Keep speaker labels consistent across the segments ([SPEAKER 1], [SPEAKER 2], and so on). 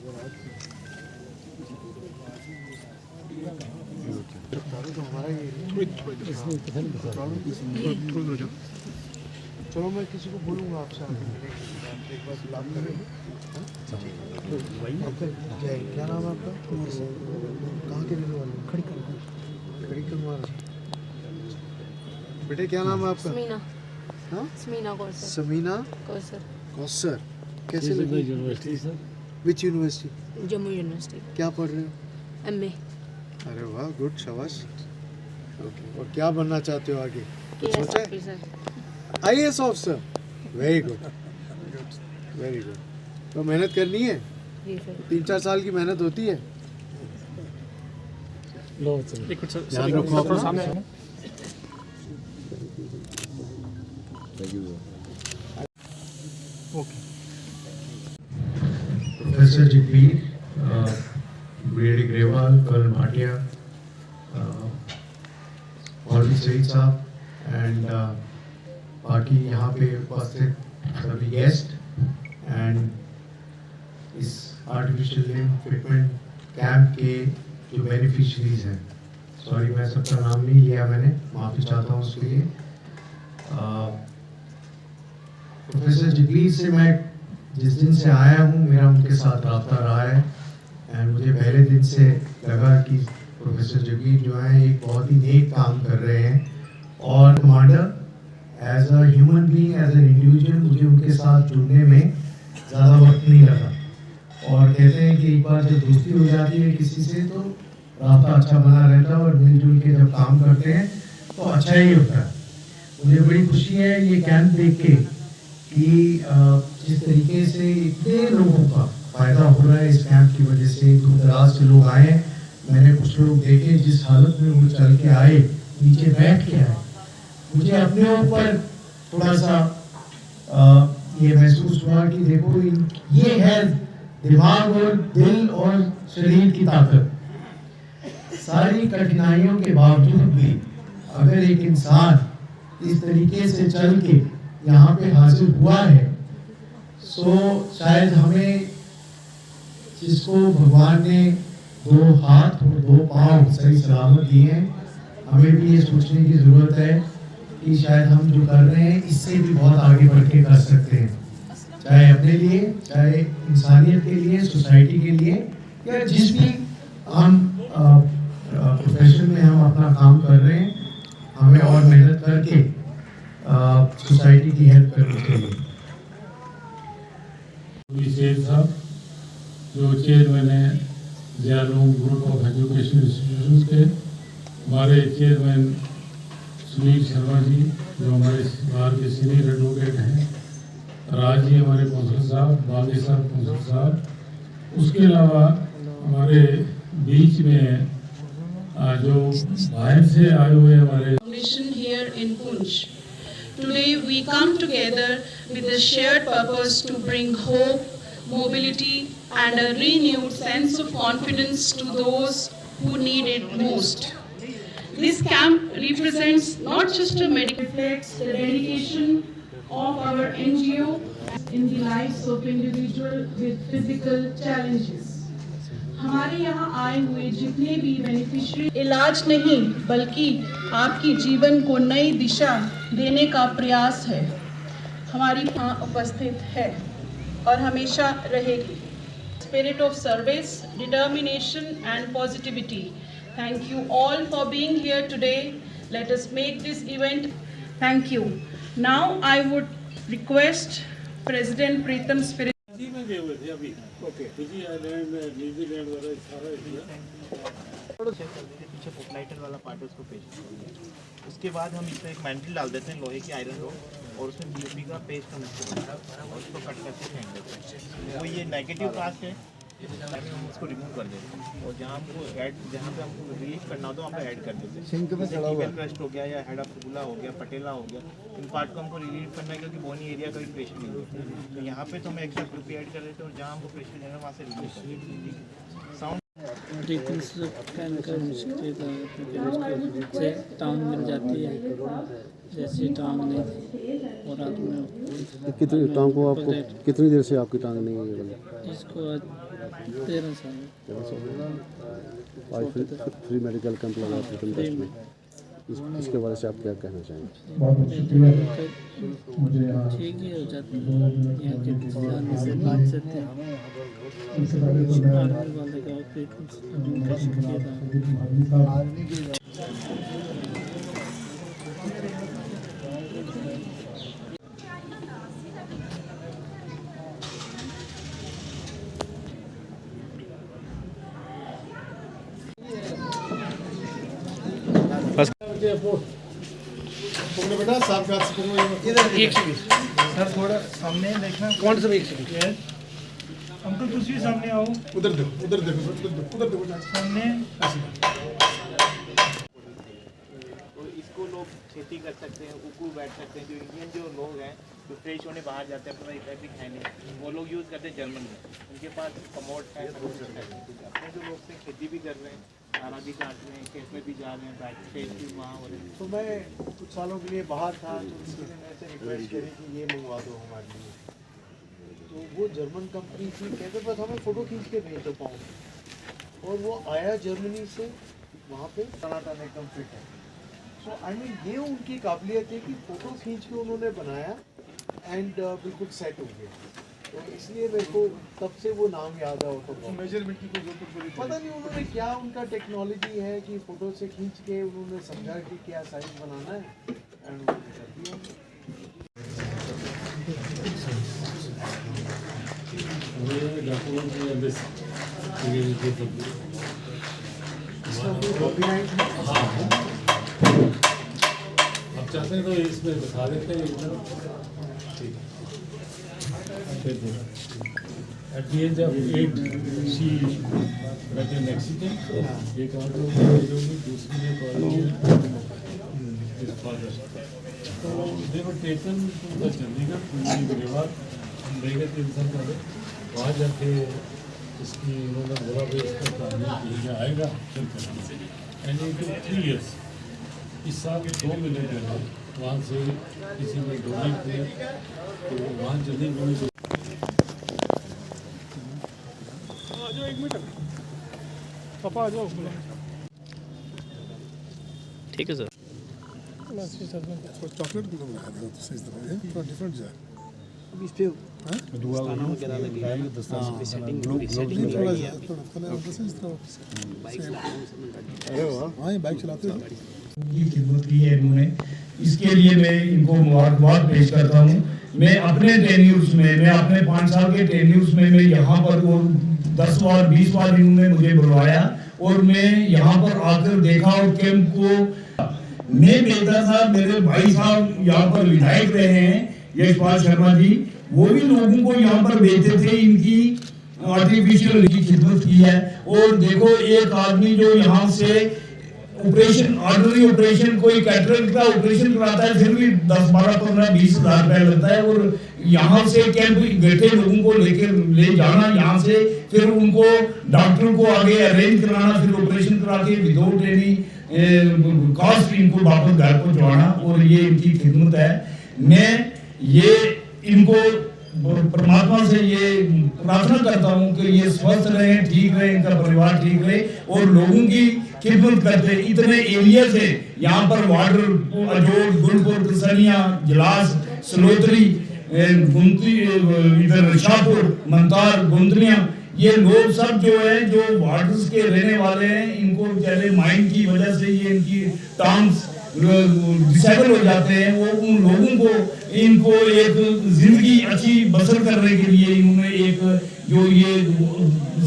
[SPEAKER 1] चलो मैं किसी को बोलूँगा आपसे आगे एक बार सलाम करेंगे। जय, क्या नाम है आपका? कहाँ के रहने वाले? खड़ी करवार। बेटे क्या नाम है आपका?
[SPEAKER 2] समीना।
[SPEAKER 1] हाँ,
[SPEAKER 2] समीना कौसर।
[SPEAKER 1] समीना
[SPEAKER 2] कौसर।
[SPEAKER 1] कौसर। कैसे लगी university? Which university?
[SPEAKER 2] Jammu university.
[SPEAKER 1] क्या पढ़ रहे हो?
[SPEAKER 2] एमए।
[SPEAKER 1] अरे वाह, गुड, शाबाश। ओके, और क्या बनना चाहते हो आगे? कुछ सोचा है? IAS officer. Very good, very good. तो मेहनत करनी है, 3-4 साल की मेहनत होती है। ध्यान रखो अपना। Okay.
[SPEAKER 3] Professor Jagbir, brigadier Grewal, colonel Bhatia, मौलवी सईद साहब एंड बाकी यहाँ पे उपस्थित सभी गेस्ट एंड इस आर्टिफिशियल लिम्ब फिटमेंट कैंप के जो बेनिफिशरीज हैं, सॉरी मैं सबका नाम नहीं लिया, मैंने माफ़ी चाहता हूँ उसके लिए। प्रोफेसर जगबीर से मैं जिस दिन से आया हूँ मेरा उनके साथ रब्ता रहा है एंड मुझे पहले दिन से लगा कि प्रोफेसर जगबीर जो हैं एक बहुत ही नेक काम कर रहे हैं और commander as a human being, as an individual मुझे उनके साथ जुड़ने में ज़्यादा वक्त नहीं लगा और कहते हैं कि एक बार जब दोस्ती हो जाती है किसी से तो रास्ता अच्छा बना रहता है और मिलजुल के जब काम करते हैं तो अच्छा ही होता है। मुझे बड़ी खुशी है ये कैंप देख के कि जिस तरीके से इतने लोगों का फ़ायदा हो रहा है इस कैंप की वजह से, दूर दराज से लोग आए हैं। मैंने कुछ लोग देखे जिस हालत में वो चल के आए, नीचे बैठ के आए, मुझे अपने ऊपर थोड़ा सा ये महसूस हुआ कि देखो ये है दिमाग और दिल और शरीर की ताकत। सारी कठिनाइयों के बावजूद भी अगर एक इंसान इस तरीके से चल के यहाँ पे हाजिर हुआ है तो शायद हमें, जिसको भगवान ने 2 हाथ और 2 पाँव सही सलामत दिए हैं, हमें भी ये सोचने की ज़रूरत है कि शायद हम जो कर रहे हैं इससे भी बहुत आगे बढ़ के कर सकते हैं, चाहे अपने लिए, चाहे इंसानियत के लिए, सोसाइटी के लिए, या जिस भी हम प्रोफेशन में हम अपना काम कर रहे हैं, हमें और मेहनत करके सोसाइटी की हेल्प करनी चाहिए।
[SPEAKER 4] साहब जो चेयरमैन है जियालूम ग्रुप ऑफ एजुकेशन इंस्टीट्यूशंस के, हमारे चेयरमैन सुनील शर्मा जी जो हमारे बाहर के सीनियर एडवोकेट हैं, राज जी हमारे कौंसल साहब, बागी साहब कौंसल साहब, उसके अलावा हमारे बीच में जो बाहर से आए हुए हमारे
[SPEAKER 5] here in Poonch. Today we come together with the shared purpose to bring hope, mobility and a renewed sense of confidence to those who need it most. This camp represents not just a medical, reflects the dedication of our NGO in the lives of individuals with physical challenges. हमारे यहाँ आए हुए जितने भी beneficiary इलाज नहीं बल्कि आपकी जीवन को नई दिशा देने का प्रयास है, हमारी यहाँ उपस्थित है और हमेशा रहेगी। Spirit of service, determination and positivity. Thank you all for being here today. Let us make this event. Thank you. Now I would request President Pritam Spirit.
[SPEAKER 4] में गए हुए थे अभी, ओके, न्यूजीलैंड वाला सारा एरिया
[SPEAKER 6] पीछे फुटलाइटर वाला पार्ट है उसको पेस्ट करेंगे। उसके बाद हम इसमें एक मैंटल डाल देते हैं लोहे की, आयरन रोड, और उसमें बीपी का पेस्ट हम इसको बनाते हैं और उसको कट करके फेंक देते हैं। वो ये नेगेटिव कास्ट है, हम उसको रिमूव कर देते हैं और जहाँ हमको ऐड, जहाँ पे हमको रिलीफ करना होता है वहाँ पे ऐड कर देते हैं। टीबियल क्रस्ट हो गया या हेड ऑफ फिबुला हो गया, पटेला हो गया, इन पार्ट को हमको रिलीफ करना है क्योंकि बोनी एरिया का भी प्रेशर नहीं होता है, तो यहाँ पे तो हम एक्स्ट्रा ग्रुप ऐड कर देते हैं और जहाँ हमको प्रेशर देना है वहाँ से रिलीफ कर देते हैं। साउंड
[SPEAKER 7] डिटेल्स स्कैन कर मुश्किल था क्योंकि उसको से टांग मिल जाती है, जैसे टांग नहीं थी और रात में
[SPEAKER 8] कितनी टांग को आपको कितनी देर से आपकी टांग नहीं है?
[SPEAKER 7] इसको आज 13 साल
[SPEAKER 8] आज फ्री मेडिकल कैंप लगा प्रथम टेस्ट में, इसके बारे से आप क्या कहना चाहेंगे?
[SPEAKER 7] बहुत शुक्रिया, मुझे यहाँ ठीक ही हो जाती है, यहाँ के जाने से बात से थे आर्मी वाले का ऑपरेशन किया था।
[SPEAKER 1] बेटा साफ
[SPEAKER 6] सर थोड़ा सामने देखना।
[SPEAKER 1] कौन सा एक सेकंड
[SPEAKER 6] अंकल कुछ भी सामने आओ,
[SPEAKER 1] उधर देखो उधर देखो उधर देखो
[SPEAKER 6] सामने।
[SPEAKER 9] तो इसको लोग खेती कर सकते हैं, उकू बैठ सकते हैं। जो इंडियन जो लोग हैं जो फ्रेश होने बाहर जाते हैं, अपना इफेक्टिव खाने, वो लोग यूज़ करते हैं जर्मन में, उनके पास कमोड है, सब कुछ है। अपने जो लोग से खेती भी कर रहे हैं, चारा भी काट रहे हैं, खेत में भी जा रहे हैं, बैठ फ्रेश भी वहाँ हो रहे हैं।
[SPEAKER 1] तो मैं कुछ सालों के लिए बाहर था, तो किसी ने मेरे से रिक्वेस्ट करी कि ये मंगवा दो हमारे लिए। तो वो जर्मन कंपनी थी, कहते बस हमें फ़ोटो खींच के भेज दो पाऊँ, और वो आया जर्मनी से, वहाँ पे टनाटन एकदम फिट है। सो आई मीन ये उनकी काबिलियत है कि फ़ोटो खींच के उन्होंने बनाया एंड बिल्कुल सेट हो गया। तो इसलिए मेरे को तब से वो नाम याद है। तो मेजरमेंट की कोई जरूरत पता नहीं उन्होंने क्या उनका टेक्नोलॉजी है कि फ़ोटो से खींच के उन्होंने समझा कि क्या साइज बनाना है एंड उन्होंने कर दिया।
[SPEAKER 4] आप चाहते हैं तो इसमें दिखा देते हैं एकदम ठीक है। At the age of 8 she got an accident, एक और दूसरी ने college his father. So they were taken to the Chandigarh परिवार लेकर 3 साल पहले वहाँ जाके इसकी उन्होंने बोला भाई इसका प्लानिंग किया आएगा एंड it took 3 years। इस साल 2 महीने पहले वहाँ से किसी ने डोनेट किया, तो वहाँ जल्दी डोनेट
[SPEAKER 6] पापा आ जाओ।
[SPEAKER 7] ठीक है सर।
[SPEAKER 1] चॉकलेट भी लगा दो तो सही तरह है, थोड़ा डिफरेंट जाए।
[SPEAKER 2] अभी इस पे स्टाना वगैरह लगेगा, सेटिंग
[SPEAKER 1] थोड़ा सही तरह। अरे वाह, हाँ ये बाइक चलाते हो।
[SPEAKER 10] की खिदमत की है इन्होंने, इसके लिए मैं इनको मुबारकबाद पेश करता हूँ। मैं अपने टेन्यूर्स में, मैं अपने 5 साल के टेन्यूर्स में मैं यहाँ पर वो 10 बार 20 बार इन्होंने मुझे बुलवाया और मैं यहाँ पर आकर देखा और कैंप को मैं बेहतर था। मेरे भाई साहब यहाँ पर विधायक रहे हैं यशपाल शर्मा जी, वो भी लोगों को यहाँ पर भेजते थे, इनकी आर्टिफिशियल की खिदमत की है। और देखो एक आदमी जो यहाँ से ऑपरेशन, ऑर्डिनरी ऑपरेशन, कोई कैटरेक्ट का ऑपरेशन कराता है, फिर भी 10, 12, 15, 20 हज़ार रुपया लगता है। और यहाँ से कैंप बैठे लोगों को लेकर ले जाना यहाँ से, फिर उनको डॉक्टर को आगे अरेंज कराना, फिर ऑपरेशन करा के विदाउट एनी कॉस्ट इनको वापस घर पहुँचवाना, और ये इनकी खिदमत है। मैं ये इनको परमात्मा से ये प्रार्थना करता हूँ कि ये स्वस्थ रहे, ठीक रहे, इनका परिवार ठीक रहे और लोगों की खिदमत करते। इतने एरिया से यहाँ पर वार्डर, अजोड़, गुलपुर, कसनिया, जलास, सलोतरी, गुंती, इधर शाहपुर, मंतार, गुंदरिया, ये लोग सब जो है जो वार्डर्स के रहने वाले हैं, इनको बेचारे माइंड की वजह से ये इनकी टांग्स डिसेबल हो जाते हैं। वो उन लोगों को इनको एक जिंदगी अच्छी बसर करने के लिए इन्होंने एक जो ये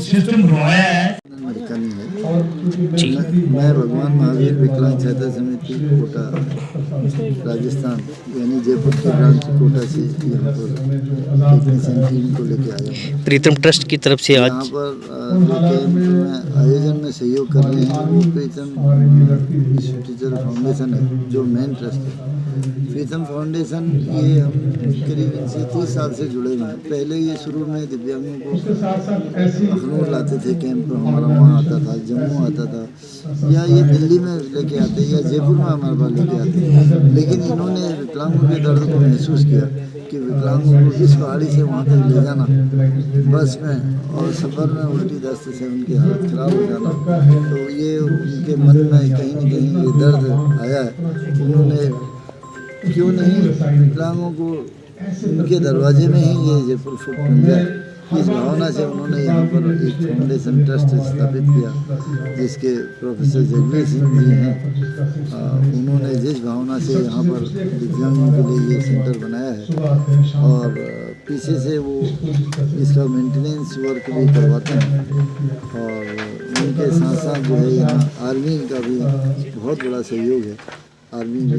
[SPEAKER 10] सिस्टम बनवाया है।
[SPEAKER 8] अमेरिका नहीं है
[SPEAKER 10] और
[SPEAKER 11] मैं भगवान महावीर विकलांग सहायता समिति कोटा राजस्थान यानी जयपुर की ब्रांच कोटा से यहाँ पर टेक्नीशियन टीम को लेके आया हूँ।
[SPEAKER 12] प्रीतम ट्रस्ट की तरफ से आज
[SPEAKER 11] यहाँ पर जो कैंप में आयोजन में सहयोग कर रहे हैं वो प्रीतम टीचर फाउंडेशन है जो मेन ट्रस्ट है। प्रीतम फाउंडेशन ये हम करीब इनसे 30 साल से जुड़े हुए हैं। पहले ये शुरू में दिव्यांगों को अखनूर लाते थे कैंप पर, हमारा वहाँ आता था, जम्मू आता था, या ये दिल्ली में लेके आते या जयपुर में हमारे पास लेके आते। लेकिन इन्होंने विकलांगों के दर्द को महसूस किया कि विकलांगों को इस पहाड़ी से वहाँ तक ले जाना बस में और सफ़र में उल्टी दस्त से उनकी हालत ख़राब हो जाना, तो ये उनके मन में कहीं न कहीं ये दर्द आया है। उन्होंने क्यों नहीं विकलांगों को उनके दरवाजे में ही ये जयपुर फुट बन जाए, इस भावना से उन्होंने यहाँ पर एक फाउंडेशन ट्रस्ट स्थापित किया जिसके प्रोफेसर जगवीर सिंह जी हैं। उन्होंने जिस भावना से यहाँ पर दिव्यांगों के लिए ये सेंटर बनाया है और पीछे से वो इसका मेंटेनेंस वर्क भी करवाते हैं और उनके साथ साथ जो है यहाँ आर्मी का भी बहुत बड़ा सहयोग है। आर्मी भी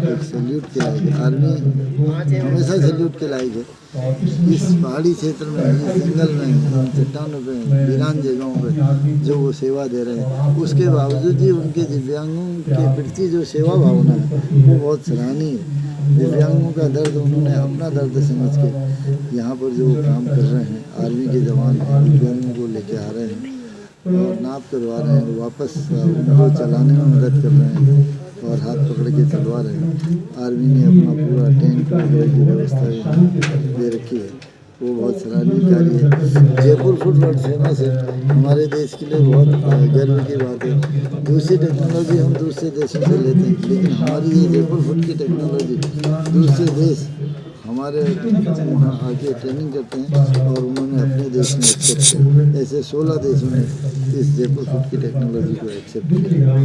[SPEAKER 11] एक सैल्यूट के लायक है, आर्मी हमेशा सैल्यूट के लायक है। इस पहाड़ी क्षेत्र में, इस जंगल में, चट्टानों पे, वीरान जगहों पे जो वो सेवा दे रहे हैं, उसके बावजूद भी उनके दिव्यांगों के प्रति जो सेवा भावना है वो बहुत सराहनीय है। दिव्यांगों का दर्द उन्होंने अपना दर्द समझ के यहाँ पर जो काम कर रहे हैं, आर्मी के जवान दिव्यांगों को लेके आ रहे हैं और नाप करवा रहे हैं, वापस उनको चलाने में मदद कर रहे हैं और हाथ पकड़ के चलवा रहे हैं। आर्मी ने अपना पूरा टेंट वगैरह की व्यवस्था दे रखी है, वो बहुत सराहनीय कार्य है। जयपुर फुट वर्ल्ड फेमस है, हमारे देश के लिए बहुत गर्व की बात है। दूसरी टेक्नोलॉजी हम दूसरे देशों से लेते हैं, लेकिन हमारी ये जयपुर फुट की टेक्नोलॉजी दूसरे देश हमारे वहाँ आके ट्रेनिंग करते हैं और उन्होंने अपने देश में एक्सेप्ट किया। ऐसे 16 देशों ने इस जयपुर फुट की टेक्नोलॉजी को एक्सेप्ट किया।